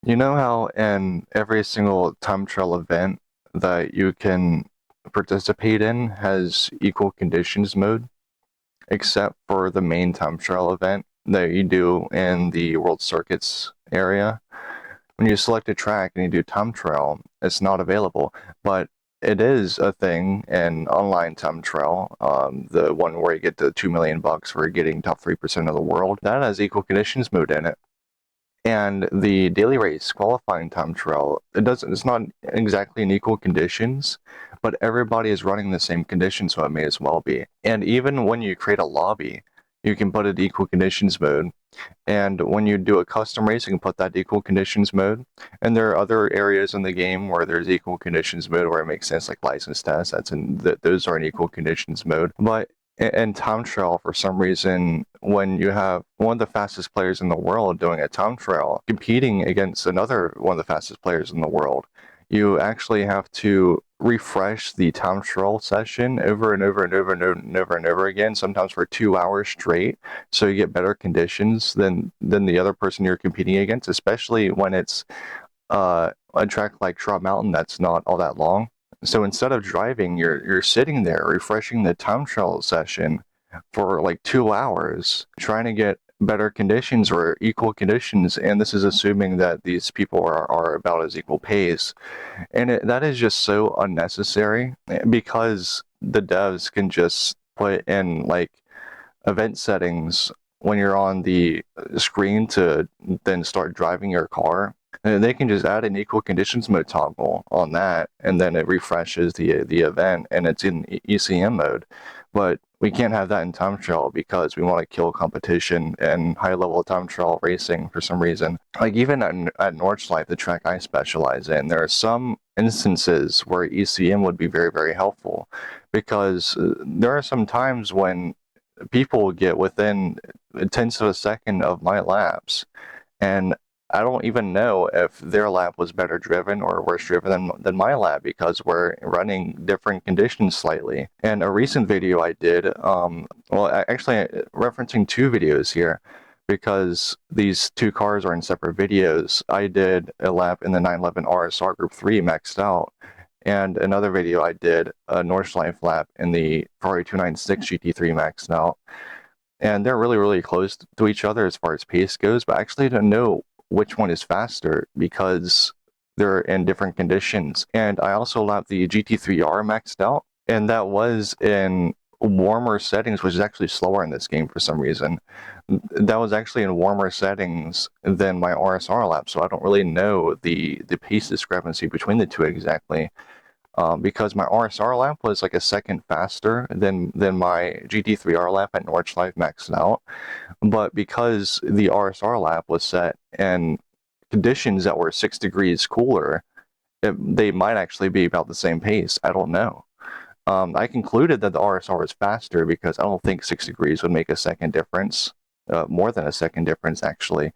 You know how in every single time trial event that you can participate in has equal conditions mode, except for the main time trial event that you do in the World Circuits area. When you select a track and you do time trial, it's not available, but it is a thing in online time trial, the one where you get the 2 million bucks for getting top 3% of the world. That has equal conditions mode in it. And the daily race qualifying time trial, it's not exactly in equal conditions, but everybody is running the same conditions, so it may as well be. And even when you create a lobby, you can put it equal conditions mode. And when you do a custom race, you can put that equal conditions mode. And there are other areas in the game where there's equal conditions mode where it makes sense, like license tests. Those are in equal conditions mode. But in time trial, for some reason, when you have one of the fastest players in the world doing a time trial competing against another one of the fastest players in the world, you actually have to refresh the time trial session over and over and over and over and over and over again, sometimes for 2 hours straight, so you get better conditions than the other person you're competing against, especially when it's a track like Trot Mountain that's not all that long. So instead of driving, you're sitting there refreshing the time trial session for like 2 hours, trying to get better conditions or equal conditions. And this is assuming that these people are about as equal pace. And that is just so unnecessary because the devs can just put in like event settings when you're on the screen to then start driving your car. And they can just add an equal conditions mode toggle on that, and then it refreshes the event, and it's in ECM mode. But we can't have that in time trial because we want to kill competition and high level time trial racing for some reason. Like even at Nordschleife, the track I specialize in, there are some instances where ECM would be very, very helpful because there are some times when people get within tenths of a second of my laps, and I don't even know if their lap was better driven or worse driven than my lap because we're running different conditions slightly. And a recent video I did, actually referencing two videos here because these two cars are in separate videos. I did a lap in the 911 RSR Group 3 maxed out, and another video I did a Nordschleife lap in the Ferrari 296 GT3 maxed out. And they're really, really close to each other as far as pace goes, but I actually don't know which one is faster because they're in different conditions. And I also lapped the GT3R maxed out, and that was in warmer settings, which is actually slower in this game for some reason. That was actually in warmer settings than my RSR lap, so I don't really know the pace discrepancy between the two exactly. Because my RSR lap was like a second faster than my GT3R lap at Nordschleife maxed out. But because the RSR lap was set in conditions that were 6 degrees cooler, they might actually be about the same pace. I don't know. I concluded that the RSR was faster because I don't think 6 degrees would make a second difference, more than a second difference actually.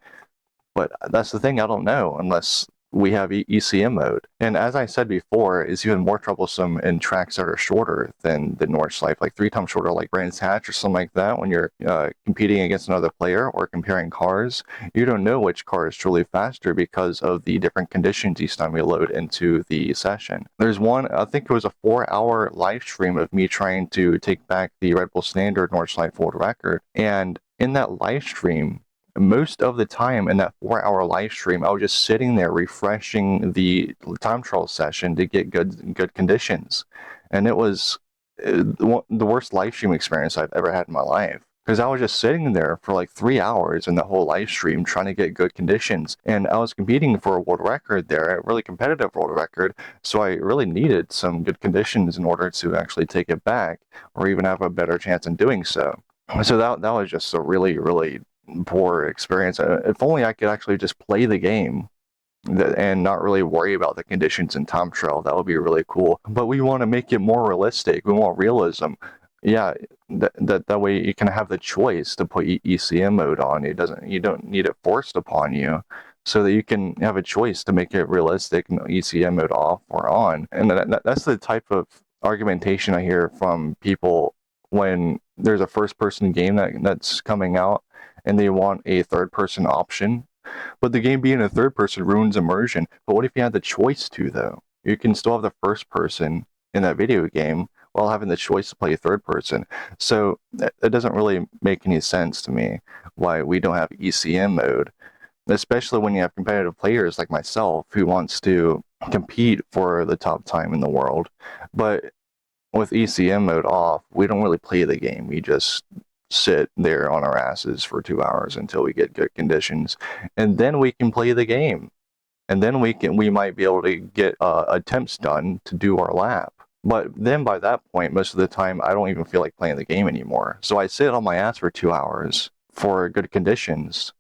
But that's the thing, I don't know unless we have ECM mode. And as I said before, it's even more troublesome in tracks that are shorter than the Nordschleife, like 3 times shorter, like Brands Hatch or something like that. When you're competing against another player or comparing cars, you don't know which car is truly faster because of the different conditions each time you load into the session. There's one, I think it was a 4-hour live stream of me trying to take back the Red Bull Standard Nordschleife world record. And in that live stream, most of the time in that 4-hour live stream, I was just sitting there refreshing the time trial session to get good conditions, and it was the worst live stream experience I've ever had in my life. Because I was just sitting there for like 3 hours in the whole live stream trying to get good conditions. And I was competing for a world record there, a really competitive world record. So I really needed some good conditions in order to actually take it back or even have a better chance in doing so. So that was just a really, really poor experience. If only I could actually just play the game and not really worry about the conditions in time trial, that would be really cool. But we want to make it more realistic. We want realism. Yeah, that way you can have the choice to put ECM mode on. You don't need it forced upon you, so that you can have a choice to make it realistic and ECM mode off or on. And that's the type of argumentation I hear from people when there's a first person game that's coming out and they want a third person option. But the game being a third person ruins immersion. But what if you had the choice to, though? You can still have the first person in that video game while having the choice to play third person. So it doesn't really make any sense to me why we don't have ECM mode, especially when you have competitive players like myself who wants to compete for the top time in the world. But with ECM mode off, we don't really play the game. We just sit there on our asses for 2 hours until we get good conditions, and then we can play the game. And then we might be able to get attempts done to do our lap. But then by that point, most of the time, I don't even feel like playing the game anymore. So I sit on my ass for 2 hours for good conditions,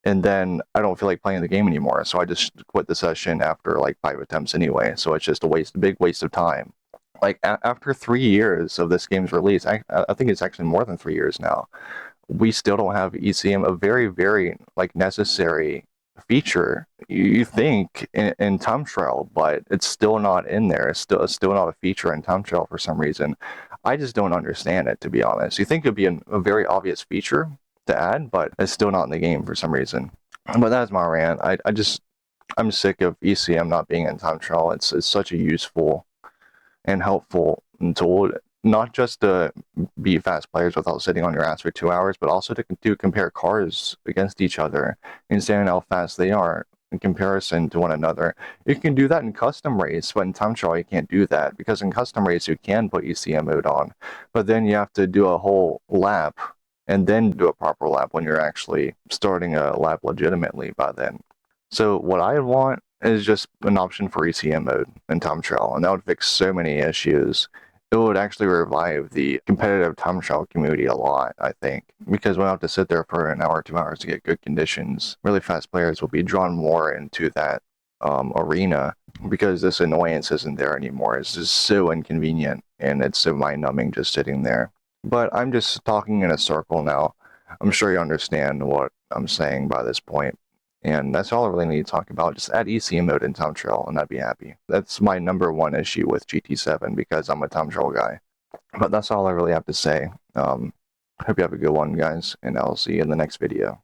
and then I don't feel like playing the game anymore. So I just quit the session after like 5 attempts anyway. So it's just a big waste of time. Like after 3 years of this game's release, I think it's actually more than 3 years now. We still don't have ECM, a very, very like necessary feature. You think in time trial, but it's still not in there. It's still not a feature in time trial for some reason. I just don't understand it, to be honest. You think it'd be a very obvious feature to add, but it's still not in the game for some reason. But that's my rant. I'm sick of ECM not being in time trial. It's such a useful and helpful tool, not just to be fast players without sitting on your ass for 2 hours, but also to compare cars against each other and understand how fast they are in comparison to one another. You can do that in custom race, but in time trial you can't do that, because in custom race you can put ECM mode on, but then you have to do a whole lap and then do a proper lap when you're actually starting a lap legitimately by then. So what I want is just an option for ECM mode in time trial, and that would fix so many issues. It would actually revive the competitive time trial community a lot, I think, because we don't have to sit there for an hour, 2 hours to get good conditions. Really fast players will be drawn more into that arena because this annoyance isn't there anymore. It's just so inconvenient, and it's so mind-numbing just sitting there. But I'm just talking in a circle now. I'm sure you understand what I'm saying by this point. And that's all I really need to talk about. Just add ECM mode in time trial, and I'd be happy. That's my #1 issue with GT7 because I'm a time trial guy. But that's all I really have to say. Hope you have a good one, guys, and I'll see you in the next video.